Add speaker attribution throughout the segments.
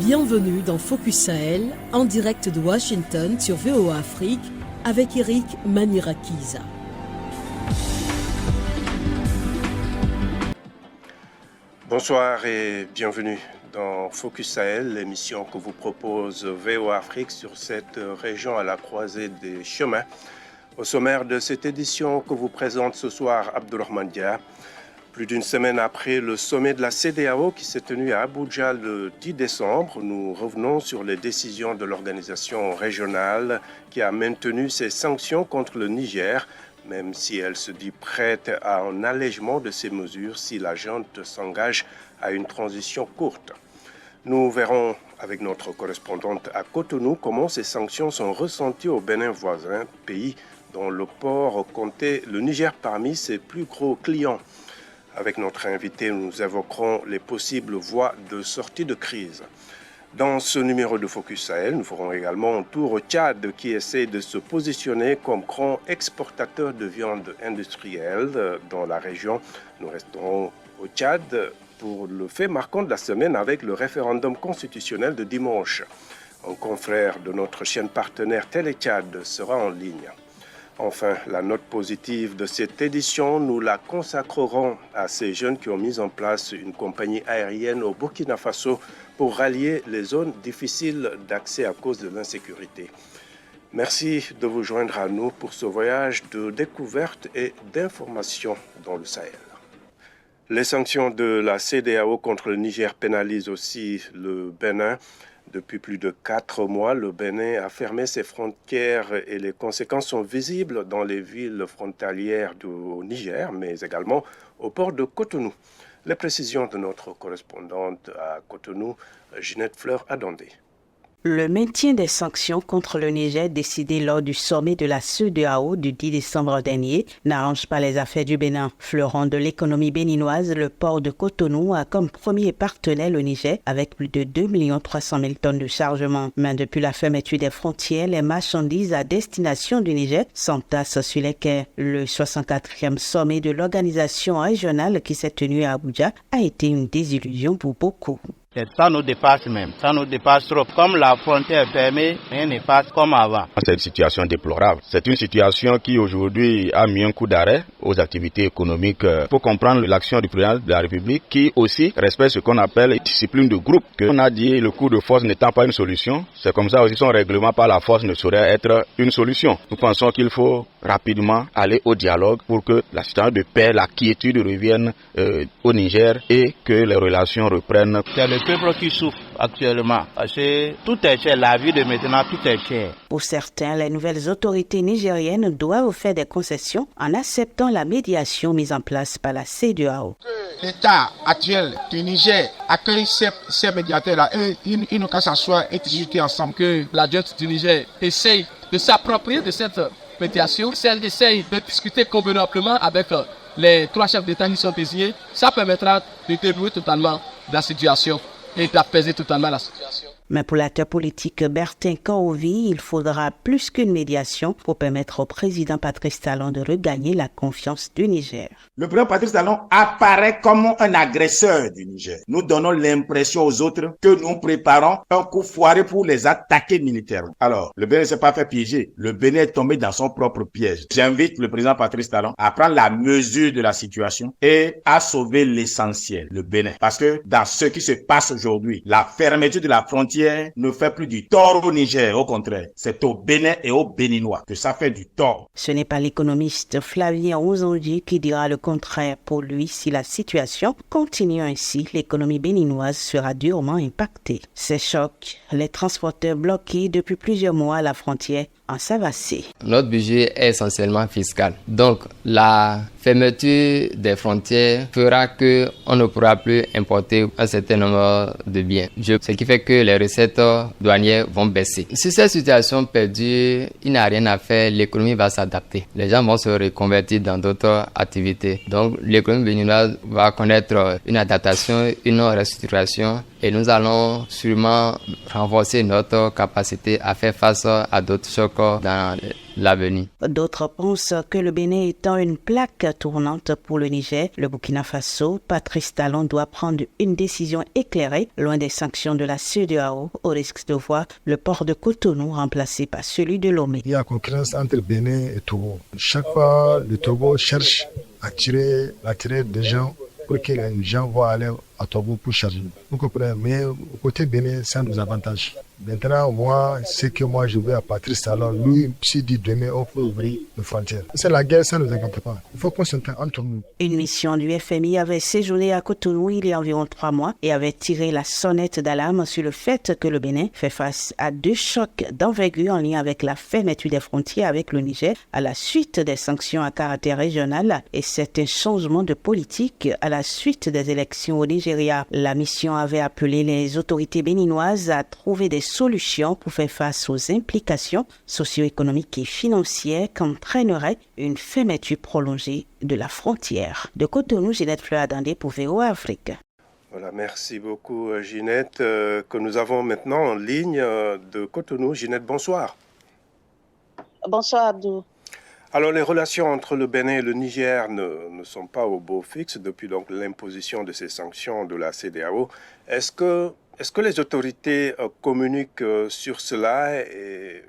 Speaker 1: Bienvenue dans Focus Sahel, en direct de Washington sur VOA Afrique, avec Eric Manirakiza.
Speaker 2: Bonsoir et bienvenue dans Focus Sahel, l'émission que vous propose VOA Afrique sur cette région à la croisée des chemins. Au sommaire de cette édition que vous présente ce soir Abdourahmane Dia, plus d'une semaine après le sommet de la CEDEAO qui s'est tenu à Abuja le 10 décembre, nous revenons sur les décisions de l'organisation régionale qui a maintenu ses sanctions contre le Niger, même si elle se dit prête à un allègement de ces mesures si la junte s'engage à une transition courte. Nous verrons avec notre correspondante à Cotonou comment ces sanctions sont ressenties au Bénin voisin, pays dont le port comptait le Niger parmi ses plus gros clients. Avec notre invité, nous évoquerons les possibles voies de sortie de crise. Dans ce numéro de Focus Sahel, nous ferons également un tour au Tchad qui essaie de se positionner comme grand exportateur de viande industrielle dans la région. Nous resterons au Tchad pour le fait marquant de la semaine avec le référendum constitutionnel de dimanche. Un confrère de notre chaîne partenaire Télé Tchad sera en ligne. Enfin, la note positive de cette édition, nous la consacrerons à ces jeunes qui ont mis en place une compagnie aérienne au Burkina Faso pour rallier les zones difficiles d'accès à cause de l'insécurité. Merci de vous joindre à nous pour ce voyage de découverte et d'information dans le Sahel. Les sanctions de la CEDEAO contre le Niger pénalisent aussi le Bénin. Depuis plus de 4 mois, le Bénin a fermé ses frontières et les conséquences sont visibles dans les villes frontalières du Niger, mais également au port de Cotonou. Les précisions de notre correspondante à Cotonou, Ginette Fleur-Adondé.
Speaker 3: Le maintien des sanctions contre le Niger décidé lors du sommet de la CEDEAO du 10 décembre dernier n'arrange pas les affaires du Bénin. Fleuron de l'économie béninoise, le port de Cotonou a comme premier partenaire le Niger avec plus de 2 300 000 tonnes de chargement. Mais depuis la fermeture des frontières, les marchandises à destination du Niger s'entassent sur les quais. Le 64e sommet de l'organisation régionale qui s'est tenu à Abuja a été une désillusion pour beaucoup.
Speaker 4: Ça nous dépasse même, ça nous dépasse trop. Comme la frontière est fermée, rien ne passe comme avant.
Speaker 5: C'est une situation déplorable. C'est une situation qui aujourd'hui a mis un coup d'arrêt aux activités économiques. Il faut comprendre l'action du président de la République qui aussi respecte ce qu'on appelle une discipline de groupe. On a dit le coup de force n'étant pas une solution, c'est comme ça aussi son règlement par la force ne saurait être une solution. Nous pensons qu'il faut rapidement aller au dialogue pour que la situation de paix, la quiétude revienne au Niger et que les relations reprennent.
Speaker 4: C'est le peuple qui souffre actuellement parce que tout est cher, la vie de maintenant tout est cher.
Speaker 3: Pour certains, les nouvelles autorités nigériennes doivent faire des concessions en acceptant la médiation mise en place par la CEDEAO.
Speaker 6: L'État actuel du Niger accueille ces médiateurs-là et ils n'ont qu'à s'asseoir et discuter ensemble. Que la junte du Niger essaye de s'approprier de cette médiation, celle essaye de discuter convenablement avec les 3 chefs d'État qui sont désignés. Ça permettra de dénouer totalement la situation et d'apaiser totalement la situation.
Speaker 3: Mais pour l'acteur politique Bertin Korovi, il faudra plus qu'une médiation pour permettre au président Patrice Talon de regagner la confiance du Niger.
Speaker 7: Le président Patrice Talon apparaît comme un agresseur du Niger. Nous donnons l'impression aux autres que nous préparons un coup foiré pour les attaquer militairement. Alors, le Bénin ne s'est pas fait piéger. Le Bénin est tombé dans son propre piège. J'invite le président Patrice Talon à prendre la mesure de la situation et à sauver l'essentiel, le Bénin. Parce que dans ce qui se passe aujourd'hui, la fermeture de la frontière ne fait plus du tort au Niger, au contraire. C'est au Bénin et aux Béninois que ça fait du tort.
Speaker 3: Ce n'est pas l'économiste Flavien Ouzonji qui dira le contraire. Pour lui, si la situation continue ainsi, l'économie béninoise sera durement impactée. Ces chocs, les transporteurs bloqués depuis plusieurs mois à la frontière en savent assez.
Speaker 8: Notre budget est essentiellement fiscal. Donc, la fermeture des frontières fera qu'on ne pourra plus importer un certain nombre de biens. Ce qui fait que les recettes douanières vont baisser. Si cette situation perdure, il n'y a rien à faire, l'économie va s'adapter. Les gens vont se reconvertir dans d'autres activités. Donc, l'économie béninoise va connaître une adaptation, une restructuration et nous allons sûrement renforcer notre capacité à faire face à d'autres chocs dans l'avenir.
Speaker 3: D'autres pensent que le Bénin étant une plaque tournante pour le Niger, le Burkina Faso, Patrice Talon doit prendre une décision éclairée, loin des sanctions de la CEDEAO, au risque de voir le port de Cotonou remplacé par celui de Lomé.
Speaker 9: Il y a concurrence entre Bénin et Togo. Chaque fois, le Togo cherche à attirer des gens pour que les gens vont aller à Togo pour charger. Vous comprenez? Mais côté Bénin, ça nous avantage. Maintenant, moi, ce que je veux à Patrice Talon, lui, s'il dit demain, on peut ouvrir les frontières. C'est la guerre, ça ne nous inquiète pas. Il faut qu'on s'entende entre nous.
Speaker 3: Une mission du FMI avait séjourné à Cotonou il y a environ 3 mois et avait tiré la sonnette d'alarme sur le fait que le Bénin fait face à 2 chocs d'envergure en lien avec la fermeture des frontières avec le Niger à la suite des sanctions à caractère régional et certains changements de politique à la suite des élections au Nigeria. La mission avait appelé les autorités béninoises à trouver des solutions pour faire face aux implications socio-économiques et financières qu'entraînerait une fermeture prolongée de la frontière. De Cotonou, Ginette Fleur-Adandé pour VOA Afrique.
Speaker 2: Voilà, merci beaucoup Ginette, que nous avons maintenant en ligne de Cotonou. Ginette, bonsoir.
Speaker 10: Bonsoir Abdou.
Speaker 2: Alors les relations entre le Bénin et le Niger ne sont pas au beau fixe depuis donc l'imposition de ces sanctions de la CEDEAO. Est-ce que les autorités communiquent sur cela et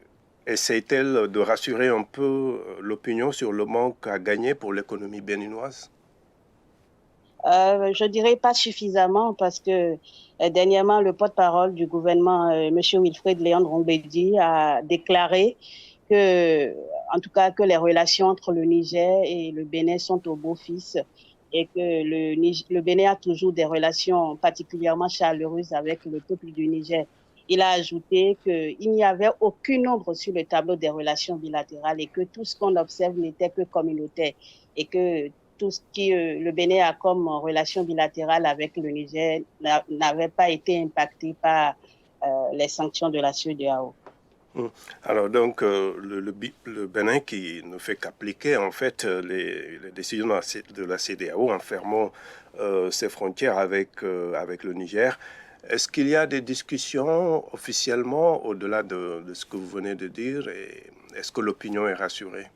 Speaker 2: essayent-elles de rassurer un peu l'opinion sur le manque à gagner pour l'économie béninoise?
Speaker 10: Je dirais pas suffisamment parce que dernièrement, le porte-parole du gouvernement, M. Wilfred Léon Rombedi, a déclaré que, en tout cas, que les relations entre le Niger et le Bénin sont au beau fixe et que le Bénin a toujours des relations particulièrement chaleureuses avec le peuple du Niger. Il a ajouté qu'il n'y avait aucune ombre sur le tableau des relations bilatérales et que tout ce qu'on observe n'était que communautaire et que tout ce que le Bénin a comme relation bilatérale avec le Niger n'avait pas été impacté par les sanctions de la CEDEAO.
Speaker 2: Alors donc le Bénin qui ne fait qu'appliquer en fait les décisions de la CEDEAO en fermant ses frontières avec le Niger. Est-ce qu'il y a des discussions officiellement au-delà de ce que vous venez de dire et est-ce que l'opinion est rassurée?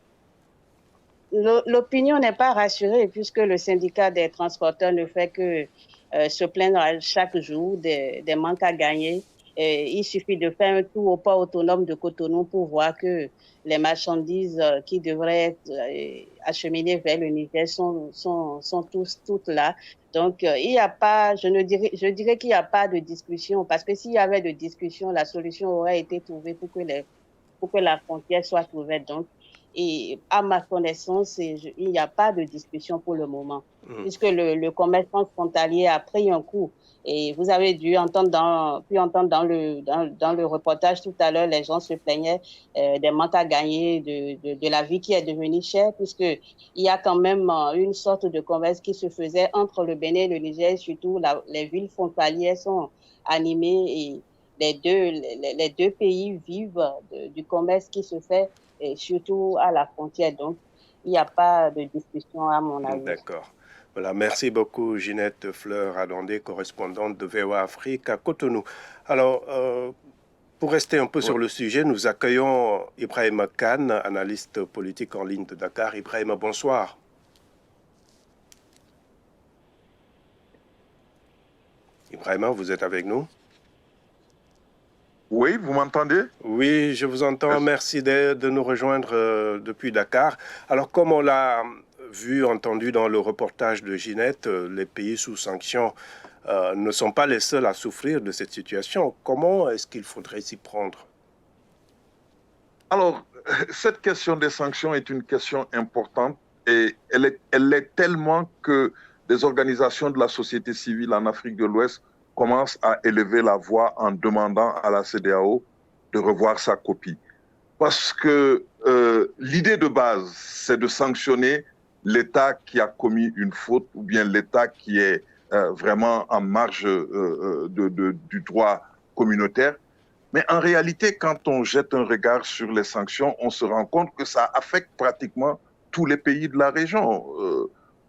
Speaker 10: L'opinion n'est pas rassurée puisque le syndicat des transporteurs ne fait que se plaindre chaque jour des manques à gagner. Il suffit de faire un tour au port autonome de Cotonou pour voir que les marchandises qui devraient être acheminées vers le Niger sont toutes là. Donc, il n'y a pas, je dirais qu'il n'y a pas de discussion parce que s'il y avait de discussion, la solution aurait été trouvée pour que la frontière soit ouverte. Donc, et à ma connaissance, il n'y a pas de discussion pour le moment, puisque le commerce transfrontalier a pris un coup. Et vous avez pu entendre dans le reportage tout à l'heure, les gens se plaignaient des manques à gagner, de la vie qui est devenue chère, puisque il y a quand même une sorte de commerce qui se faisait entre le Bénin et le Niger, surtout les villes frontalières sont animées et les deux pays vivent du commerce qui se fait et surtout à la frontière. Donc, il n'y a pas de discussion à mon avis.
Speaker 2: D'accord. Voilà, merci beaucoup Ginette Fleur-Adandé, correspondante de VOA Afrique à Cotonou. Alors, pour rester un peu sur le sujet, nous accueillons Ibrahima Kane, analyste politique en ligne de Dakar. Ibrahima, bonsoir. Ibrahima, vous êtes avec nous?
Speaker 11: Oui, vous m'entendez?
Speaker 2: Oui, je vous entends. Merci de nous rejoindre depuis Dakar. Alors, comme on l'a vu, entendu dans le reportage de Ginette, les pays sous sanctions ne sont pas les seuls à souffrir de cette situation. Comment est-ce qu'il faudrait s'y prendre?
Speaker 11: Alors, cette question des sanctions est une question importante et elle est tellement que des organisations de la société civile en Afrique de l'Ouest commence à élever la voix en demandant à la CEDEAO de revoir sa copie. Parce que l'idée de base, c'est de sanctionner l'État qui a commis une faute ou bien l'État qui est vraiment en marge du droit communautaire. Mais en réalité, quand on jette un regard sur les sanctions, on se rend compte que ça affecte pratiquement tous les pays de la région.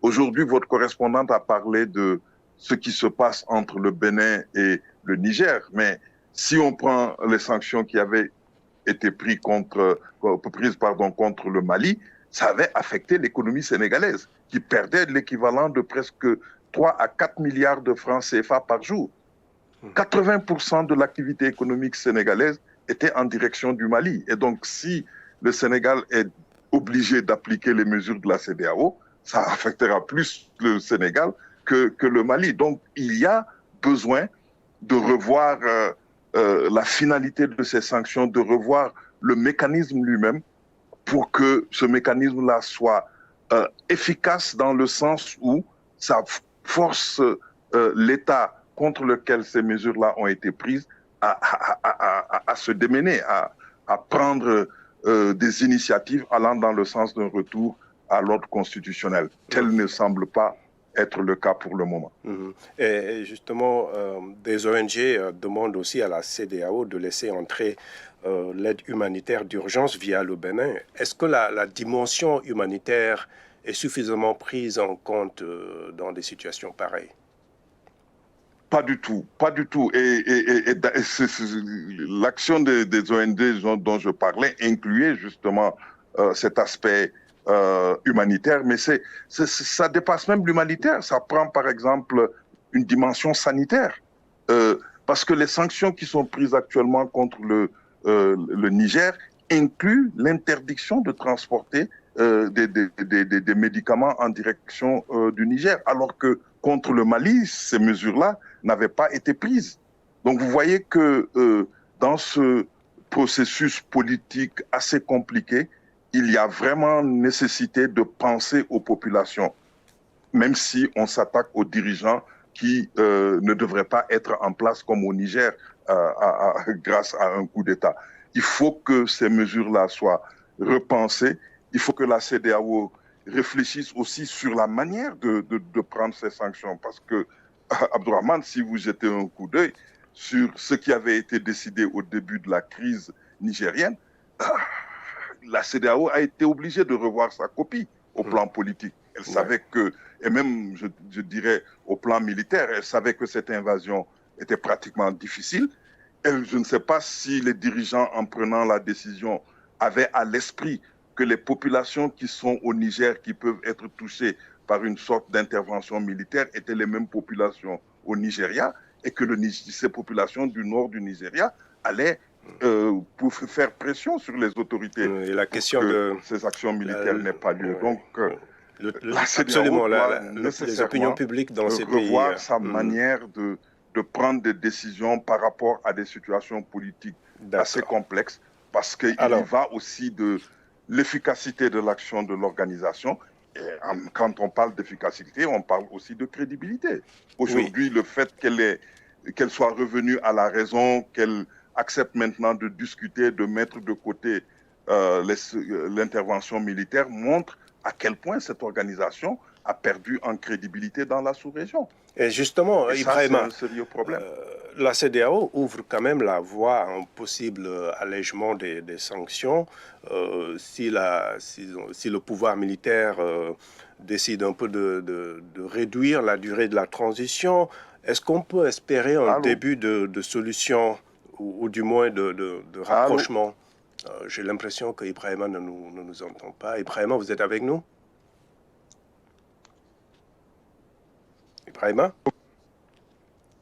Speaker 11: Aujourd'hui, votre correspondante a parlé de ce qui se passe entre le Bénin et le Niger. Mais si on prend les sanctions qui avaient été prises contre le Mali, ça avait affecté l'économie sénégalaise, qui perdait l'équivalent de presque 3 à 4 milliards de francs CFA par jour. 80% de l'activité économique sénégalaise était en direction du Mali. Et donc, si le Sénégal est obligé d'appliquer les mesures de la CEDEAO, ça affectera plus le Sénégal que le Mali. Donc, il y a besoin de revoir la finalité de ces sanctions, de revoir le mécanisme lui-même pour que ce mécanisme-là soit efficace dans le sens où ça force l'État contre lequel ces mesures-là ont été prises à se démener, à prendre des initiatives allant dans le sens d'un retour à l'ordre constitutionnel. Tel ne semble pas être le cas pour le moment.
Speaker 2: Et justement, des ONG demandent aussi à la CEDEAO de laisser entrer l'aide humanitaire d'urgence via le Bénin. Est-ce que la dimension humanitaire est suffisamment prise en compte dans des situations pareilles?
Speaker 11: Pas du tout, pas du tout. Et l'action des ONG dont je parlais incluait justement cet aspect humanitaire, mais ça dépasse même l'humanitaire. Ça prend par exemple une dimension sanitaire, parce que les sanctions qui sont prises actuellement contre le Niger incluent l'interdiction de transporter des médicaments en direction du Niger, alors que contre le Mali, ces mesures-là n'avaient pas été prises. Donc vous voyez que dans ce processus politique assez compliqué, il y a vraiment nécessité de penser aux populations, même si on s'attaque aux dirigeants qui ne devraient pas être en place comme au Niger grâce à un coup d'État. Il faut que ces mesures-là soient repensées. Il faut que la CEDEAO réfléchisse aussi sur la manière de prendre ces sanctions. Parce que, Abdourahmane, si vous jetez un coup d'œil sur ce qui avait été décidé au début de la crise nigérienne, la CEDEAO a été obligée de revoir sa copie au plan politique. Elle savait que, et même, je dirais, au plan militaire, elle savait que cette invasion était pratiquement difficile. Et je ne sais pas si les dirigeants, en prenant la décision, avaient à l'esprit que les populations qui sont au Niger, qui peuvent être touchées par une sorte d'intervention militaire, étaient les mêmes populations au Nigeria, et que ces populations du nord du Nigeria allaient pour faire pression sur les autorités
Speaker 2: et la question
Speaker 11: pour que
Speaker 2: de
Speaker 11: ces actions militaires n'aient pas lieu. Donc,
Speaker 2: absolument, les opinions publiques dans ces pays
Speaker 11: revoir sa manière de prendre des décisions par rapport à des situations politiques assez complexes, parce qu'il y va aussi de l'efficacité de l'action de l'organisation. Et quand on parle d'efficacité, on parle aussi de crédibilité. Aujourd'hui, le fait qu'elle soit revenue à la raison, qu'elle accepte maintenant de discuter, de mettre de côté l'intervention militaire, montre à quel point cette organisation a perdu en crédibilité dans la sous-région.
Speaker 2: Et justement, Ibrahima,
Speaker 11: c'est un sérieux problème.
Speaker 2: La CEDEAO ouvre quand même la voie à un possible allègement des sanctions si le pouvoir militaire décide un peu de réduire la durée de la transition. Est-ce qu'on peut espérer un début de solution ou du moins de rapprochement? J'ai l'impression que Ibrahima ne nous entend pas. Ibrahima, vous êtes avec nous? Ibrahima?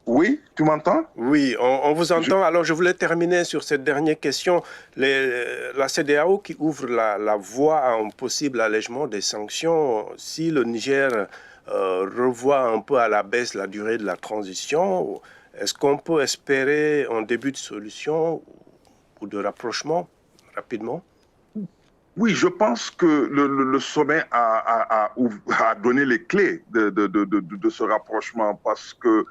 Speaker 11: Oui, tu m'entends?
Speaker 2: Oui, on vous entend. Alors, je voulais terminer sur cette dernière question. La CEDEAO qui ouvre la voie à un possible allègement des sanctions, si le Niger revoit un peu à la baisse la durée de la transition, est-ce qu'on peut espérer un début de solution ou de rapprochement rapidement?
Speaker 11: Oui, je pense que le sommet a donné les clés de ce rapprochement, parce que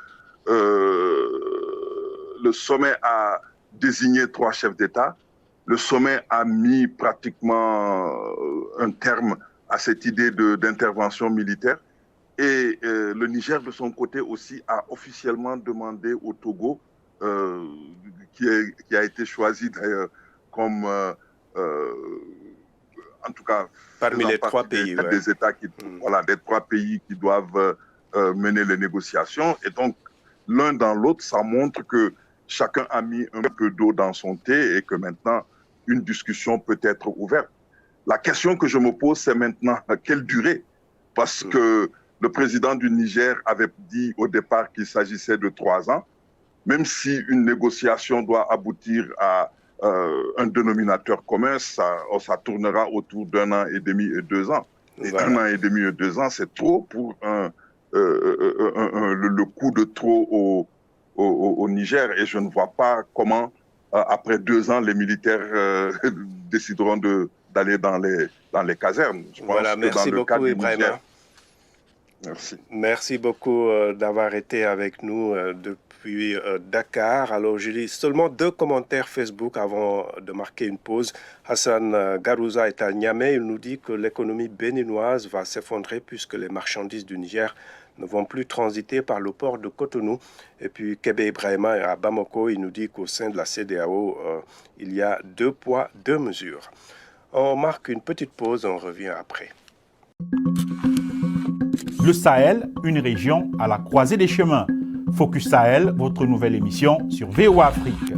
Speaker 11: le sommet a désigné 3 chefs d'État. Le sommet a mis pratiquement un terme à cette idée d'intervention militaire. Et le Niger, de son côté aussi, a officiellement demandé au Togo, qui a été choisi d'ailleurs comme... en tout cas,
Speaker 2: parmi les 3 pays,
Speaker 11: des États des 3 pays qui doivent mener les négociations. Et donc, l'un dans l'autre, ça montre que chacun a mis un peu d'eau dans son thé et que maintenant, une discussion peut être ouverte. La question que je me pose, c'est maintenant quelle durée? Parce que le président du Niger avait dit au départ qu'il s'agissait de 3 ans. Même si une négociation doit aboutir à un dénominateur commun, ça tournera autour d'1 an et demi et 2 ans. Et voilà. 1 an et demi et 2 ans, c'est trop pour le coup de trop au Niger. Et je ne vois pas comment, après 2 ans, les militaires décideront d'aller dans les casernes. Je pense
Speaker 2: voilà, merci beaucoup, Ibrahima.
Speaker 11: Merci.
Speaker 2: Merci beaucoup d'avoir été avec nous depuis Dakar. Alors, je lis seulement 2 commentaires Facebook avant de marquer une pause. Hassan Garouza est à Niamey. Il nous dit que l'économie béninoise va s'effondrer puisque les marchandises du Niger ne vont plus transiter par le port de Cotonou. Et puis, Kébé Ibrahima est à Bamako. Il nous dit qu'au sein de la CEDEAO, il y a 2 poids, 2 mesures. On marque une petite pause, on revient après.
Speaker 12: Le Sahel, une région à la croisée des chemins. Focus Sahel, votre nouvelle émission sur VOA Afrique.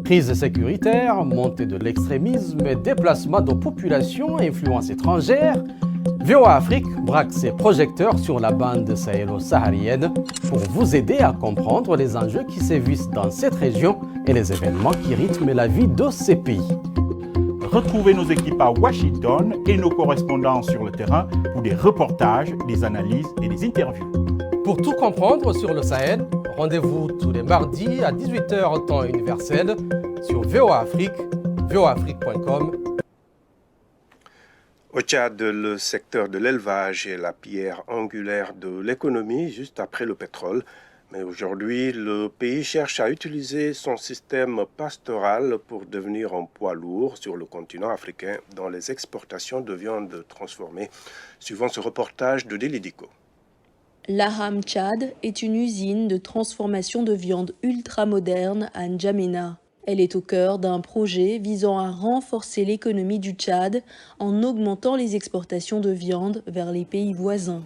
Speaker 13: Crise sécuritaire, montée de l'extrémisme et déplacement de populations à influence étrangère, VOA Afrique braque ses projecteurs sur la bande sahélo-saharienne pour vous aider à comprendre les enjeux qui sévissent dans cette région et les événements qui rythment la vie de ces pays.
Speaker 12: Retrouvez nos équipes à Washington et nos correspondants sur le terrain pour des reportages, des analyses et des interviews.
Speaker 13: Pour tout comprendre sur le Sahel, rendez-vous tous les mardis à 18h temps universel sur VOA Afrique, voaafrique.com.
Speaker 2: Au Tchad, le secteur de l'élevage est la pierre angulaire de l'économie, juste après le pétrole. Mais aujourd'hui, le pays cherche à utiliser son système pastoral pour devenir un poids lourd sur le continent africain dans les exportations de viande transformée. Suivant ce reportage de Delidiko.
Speaker 14: L'Aham Tchad est une usine de transformation de viande ultramoderne à N'Djamena. Elle est au cœur d'un projet visant à renforcer l'économie du Tchad en augmentant les exportations de viande vers les pays voisins.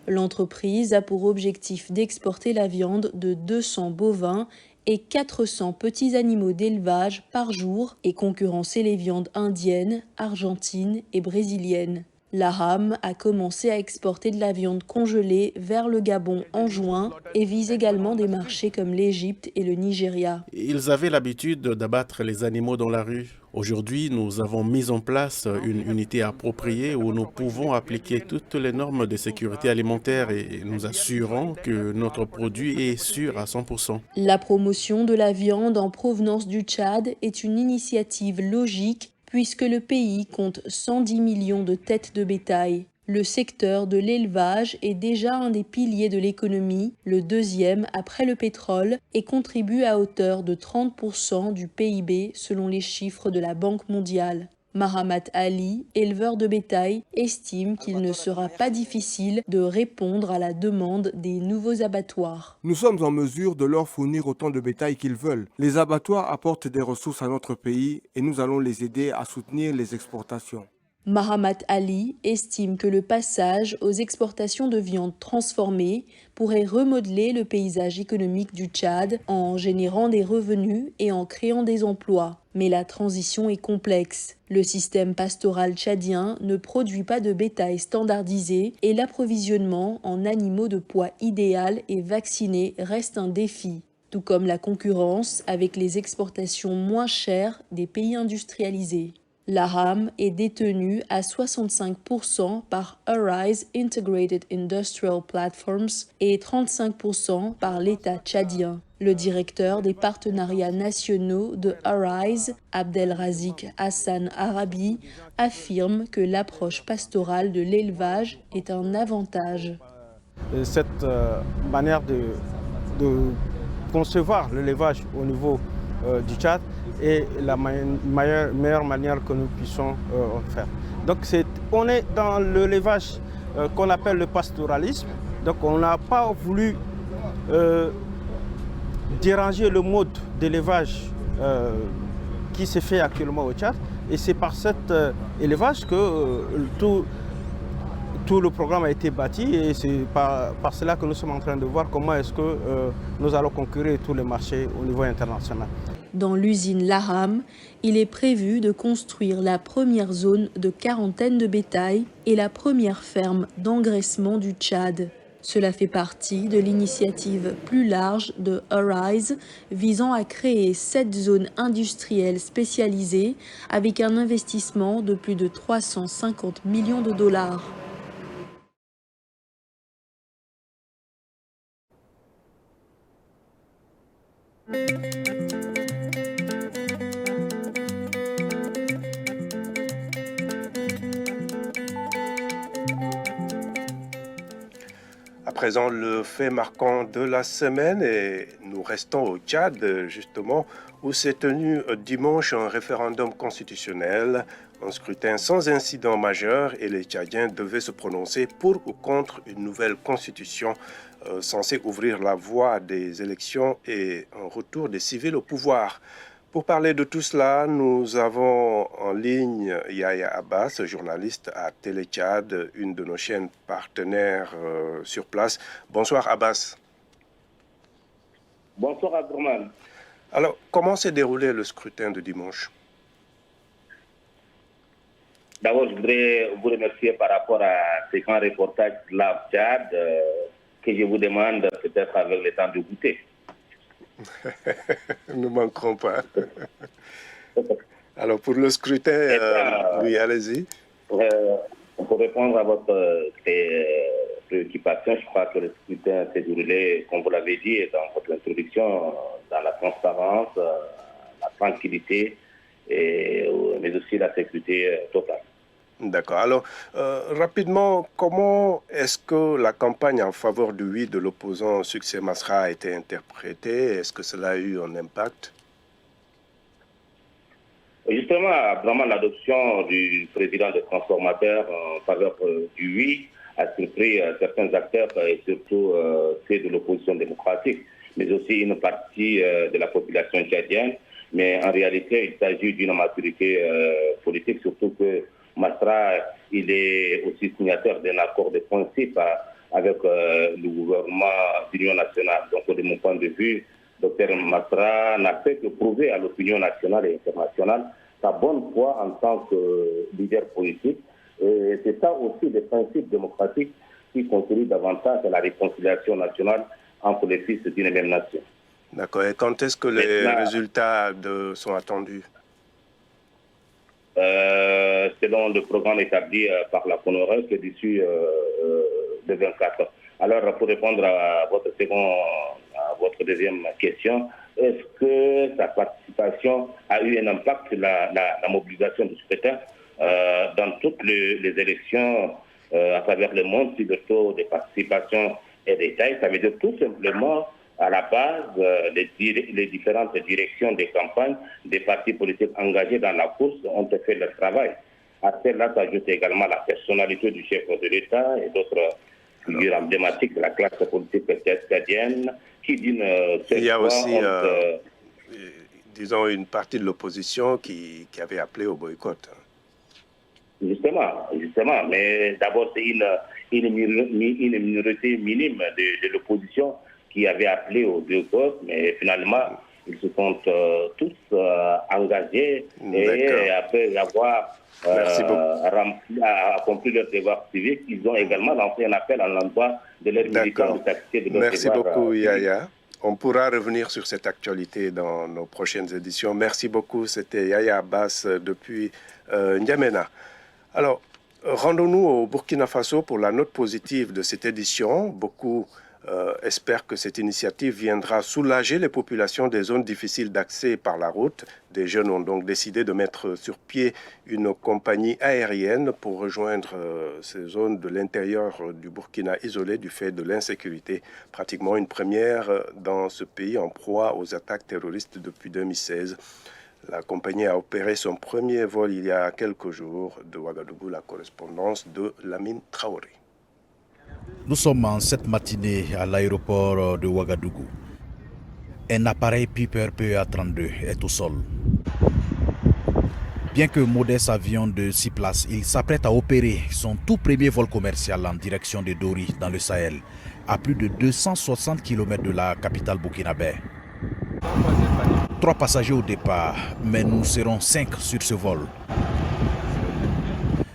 Speaker 14: L'entreprise a pour objectif d'exporter la viande de 200 bovins et 400 petits animaux d'élevage par jour et concurrencer les viandes indiennes, argentines et brésiliennes. L'Aham a commencé à exporter de la viande congelée vers le Gabon en juin et vise également des marchés comme l'Égypte et le Nigeria.
Speaker 15: Ils avaient l'habitude d'abattre les animaux dans la rue. Aujourd'hui, nous avons mis en place une unité appropriée où nous pouvons appliquer toutes les normes de sécurité alimentaire et nous assurons que notre produit est sûr à 100%.
Speaker 14: La promotion de la viande en provenance du Tchad est une initiative logique puisque le pays compte 110 millions de têtes de bétail. Le secteur de l'élevage est déjà un des piliers de l'économie, le deuxième après le pétrole, et contribue à hauteur de 30% du PIB selon les chiffres de la Banque mondiale. Mahamat Ali, éleveur de bétail, estime qu'il ne sera pas difficile de répondre à la demande des nouveaux abattoirs.
Speaker 16: Nous sommes en mesure de leur fournir autant de bétail qu'ils veulent. Les abattoirs apportent des ressources à notre pays et nous allons les aider à soutenir les exportations.
Speaker 14: Mahamat Ali estime que le passage aux exportations de viande transformée pourrait remodeler le paysage économique du Tchad en générant des revenus et en créant des emplois. Mais la transition est complexe. Le système pastoral tchadien ne produit pas de bétail standardisé et l'approvisionnement en animaux de poids idéal et vaccinés reste un défi, tout comme la concurrence avec les exportations moins chères des pays industrialisés. L'Aham est détenue à 65% par Arise Integrated Industrial Platforms et 35% par l'État tchadien. Le directeur des partenariats nationaux de Arise, Abdelrazik Hassan Arabi, affirme que l'approche pastorale de l'élevage est un avantage.
Speaker 17: Cette manière de concevoir l'élevage au niveau du Tchad est la meilleure manière que nous puissions faire. Donc on est dans l'élevage qu'on appelle le pastoralisme. Donc on n'a pas voulu déranger le mode d'élevage qui se fait actuellement au Tchad. Et c'est par cet élevage que tous tout le programme a été bâti et c'est par cela que nous sommes en train de voir comment est-ce que nous allons conquérir tous les marchés au niveau international.
Speaker 14: Dans l'usine Laham, il est prévu de construire la première zone de quarantaine de bétail et la première ferme d'engraissement du Tchad. Cela fait partie de l'initiative plus large de Arise visant à créer 7 zones industrielles spécialisées avec un investissement de plus de 350 millions de dollars.
Speaker 2: À présent, le fait marquant de la semaine, et nous restons au Tchad, justement, où s'est tenu dimanche un référendum constitutionnel, un scrutin sans incident majeur, et les Tchadiens devaient se prononcer pour ou contre une nouvelle constitution censée ouvrir la voie des élections et un retour des civils au pouvoir. Pour parler de tout cela, nous avons en ligne Yaya Abbas, journaliste à Télé Tchad, une de nos chaînes partenaires sur place. Bonsoir Abbas.
Speaker 18: Bonsoir Abdourman.
Speaker 2: Alors, comment s'est déroulé le scrutin de dimanche?
Speaker 18: D'abord, je voudrais vous remercier par rapport à ces grands reportages de la Tchad que je vous demande peut-être avec le temps de goûter.
Speaker 2: Nous ne manquerons pas. Alors, pour le scrutin, oui, allez-y.
Speaker 18: Pour répondre à votre préoccupation, je crois que le scrutin s'est déroulé, comme vous l'avez dit, dans votre introduction, dans la transparence, la tranquillité, mais aussi la sécurité totale.
Speaker 2: D'accord. Alors, rapidement, comment est-ce que la campagne en faveur du oui de l'opposant Succès Masra a été interprétée? Est-ce que cela a eu un impact?
Speaker 18: Justement, vraiment, l'adoption du président des transformateurs en faveur du oui a surpris certains acteurs et surtout ceux de l'opposition démocratique, mais aussi une partie de la population tchadienne. Mais en réalité, il s'agit d'une maturité politique, surtout que Masra, il est aussi signataire d'un accord de principe avec le gouvernement d'Union nationale. Donc, de mon point de vue, Dr Masra n'a fait que prouver à l'opinion nationale et internationale sa bonne foi en tant que leader politique. Et c'est ça aussi le principe démocratique qui contribue davantage à la réconciliation nationale entre les fils d'une même nation.
Speaker 2: D'accord. Et quand est-ce que les résultats sont attendus?
Speaker 18: Selon le programme établi par la CONORES, c'est d'ici le 24. Alors, pour répondre à votre deuxième question, est-ce que sa participation a eu un impact sur la mobilisation du scrutin dans toutes les élections à travers le monde, si le taux de participation est détaillé? Ça veut dire tout simplement, à la base, les différentes directions des campagnes des partis politiques engagés dans la course ont fait leur travail. À cela s'ajoute également la personnalité du chef de l'État et d'autres figures emblématiques de la classe politique tchadienne qui d'une
Speaker 2: il y a aussi, disons, une partie de l'opposition qui avait appelé au boycott.
Speaker 18: Justement, mais d'abord c'est une minorité minime de l'opposition qui avait appelé au boycott, mais finalement, ils se sont tous engagés et après avoir accompli leur devoir civique, ils ont également lancé un appel à l'endroit de leurs militants de s'acquitter de leur
Speaker 2: Merci beaucoup, Yaya. On pourra revenir sur cette actualité dans nos prochaines éditions. Merci beaucoup. C'était Yaya Abbas depuis N'Djamena. Alors, rendons-nous au Burkina Faso pour la note positive de cette édition. Beaucoup espèrent que cette initiative viendra soulager les populations des zones difficiles d'accès par la route. Des jeunes ont donc décidé de mettre sur pied une compagnie aérienne pour rejoindre ces zones de l'intérieur du Burkina isolées du fait de l'insécurité. Pratiquement une première dans ce pays en proie aux attaques terroristes depuis 2016. La compagnie a opéré son premier vol il y a quelques jours de Ouagadougou, la correspondance de Lamine Traoré.
Speaker 19: Nous sommes en cette matinée à l'aéroport de Ouagadougou. Un appareil Piper PA-32 est au sol. Bien que modeste avion de 6 places, il s'apprête à opérer son tout premier vol commercial en direction de Dori dans le Sahel, à plus de 260 km de la capitale burkinabé. 3 passagers au départ, mais nous serons 5 sur ce vol.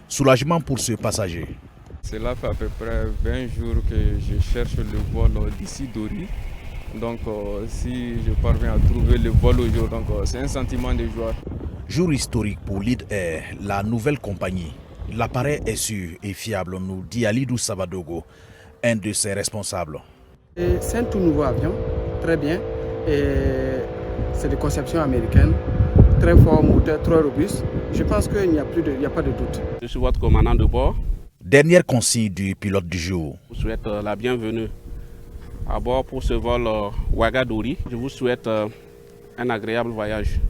Speaker 19: Soulagement pour ce passager.
Speaker 20: Cela fait à peu près 20 jours que je cherche le vol d'ici Dori. Donc si je parviens à trouver le vol aujourd'hui, c'est un sentiment de joie.
Speaker 19: Jour historique pour Lead Air, la nouvelle compagnie. L'appareil est sûr et fiable, nous dit Alidou Savadogo, un de ses responsables.
Speaker 21: C'est un tout nouveau avion, très bien. C'est de conception américaine, très fort, moteur, très robuste. Je pense qu'il n'y a pas de doute.
Speaker 22: Je suis votre commandant de bord.
Speaker 19: Dernière consigne du pilote du jour.
Speaker 22: Je vous souhaite la bienvenue à bord pour ce vol Ouagadougou. Je vous souhaite un agréable voyage.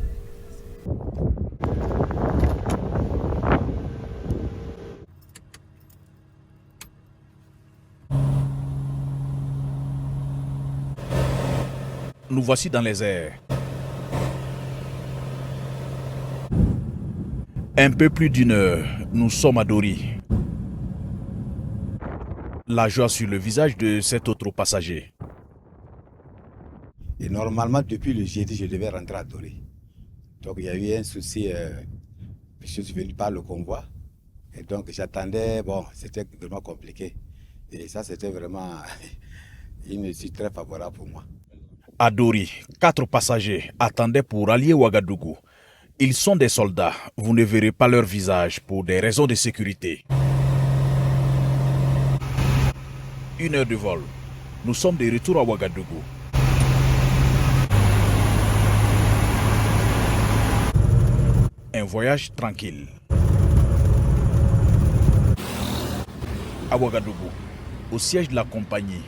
Speaker 19: Nous voici dans les airs. Un peu plus d'une heure, nous sommes à Dori. La joie sur le visage de cet autre passager.
Speaker 23: Et normalement, depuis le jeudi, je devais rentrer à Dori. Donc il y a eu un souci, je suis venu par le convoi. Et donc j'attendais, c'était vraiment compliqué. Et ça, c'était vraiment une suite très favorable pour moi.
Speaker 19: À Dori, 4 passagers attendaient pour allier Ouagadougou. Ils sont des soldats, vous ne verrez pas leur visage pour des raisons de sécurité. 1 heure de vol, nous sommes de retour à Ouagadougou. Un voyage tranquille. À Ouagadougou, au siège de la compagnie,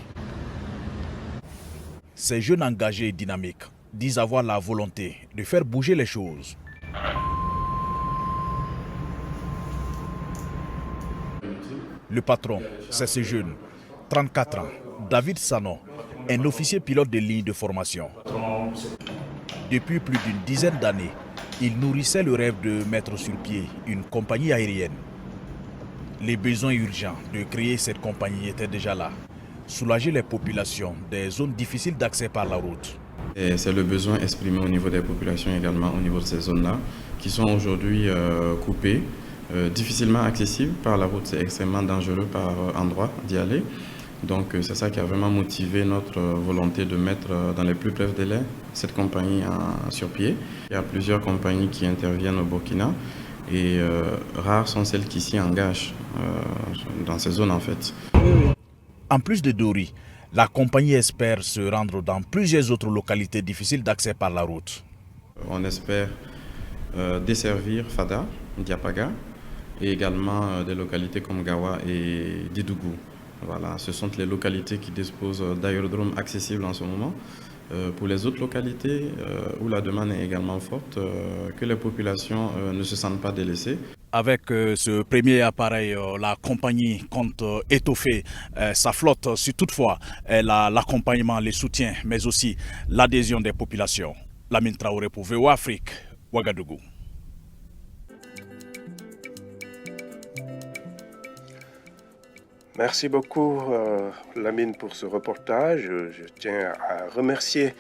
Speaker 19: ces jeunes engagés et dynamiques disent avoir la volonté de faire bouger les choses. Le patron, c'est ce jeune, 34 ans, David Sano, un officier pilote de ligne de formation. Depuis plus d'une dizaine d'années, il nourrissait le rêve de mettre sur pied une compagnie aérienne. Les besoins urgents de créer cette compagnie étaient déjà là. Soulager les populations des zones difficiles d'accès par la route.
Speaker 24: C'est le besoin exprimé au niveau des populations également, au niveau de ces zones-là, qui sont aujourd'hui coupées, difficilement accessibles par la route. C'est extrêmement dangereux par endroit d'y aller. Donc c'est ça qui a vraiment motivé notre volonté de mettre dans les plus brefs délais cette compagnie sur pied. Il y a plusieurs compagnies qui interviennent au Burkina et rares sont celles qui s'y engagent dans ces zones en fait.
Speaker 19: En plus de Dori, la compagnie espère se rendre dans plusieurs autres localités difficiles d'accès par la route.
Speaker 24: On espère desservir Fada, Diapaga et également des localités comme Gawa et Didougou. Voilà, ce sont les localités qui disposent d'aérodromes accessibles en ce moment. Pour les autres localités où la demande est également forte, que les populations ne se sentent pas délaissées.
Speaker 19: Avec ce premier appareil, la compagnie compte étoffer sa flotte si toutefois elle a l'accompagnement, les soutiens, mais aussi l'adhésion des populations. Lamine Traoré pour VOA Afrique, Ouagadougou.
Speaker 2: Merci beaucoup, Lamine, pour ce reportage. Je tiens à remercier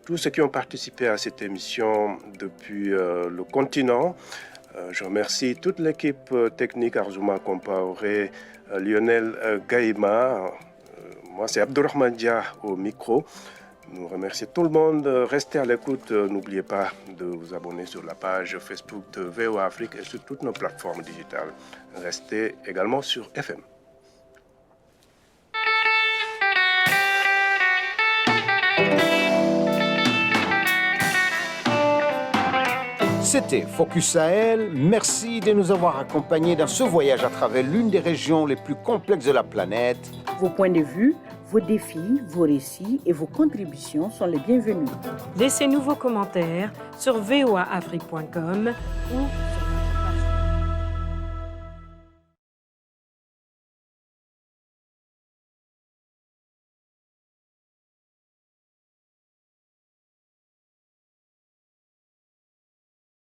Speaker 2: tous ceux qui ont participé à cette émission depuis le continent. Je remercie toute l'équipe technique, Arzouma Compaoré, Lionel Gaïma. Moi, c'est Abdourahmane Dia au micro. Nous remercions tout le monde. Restez à l'écoute. N'oubliez pas de vous abonner sur la page Facebook de VOA Afrique et sur toutes nos plateformes digitales. Restez également sur FM.
Speaker 25: C'était Focus Sahel. Merci de nous avoir accompagnés dans ce voyage à travers l'une des régions les plus complexes de la planète.
Speaker 26: Vos points de vue, vos défis, vos récits et vos contributions sont les bienvenus.
Speaker 27: Laissez-nous vos commentaires sur voaafrique.com ou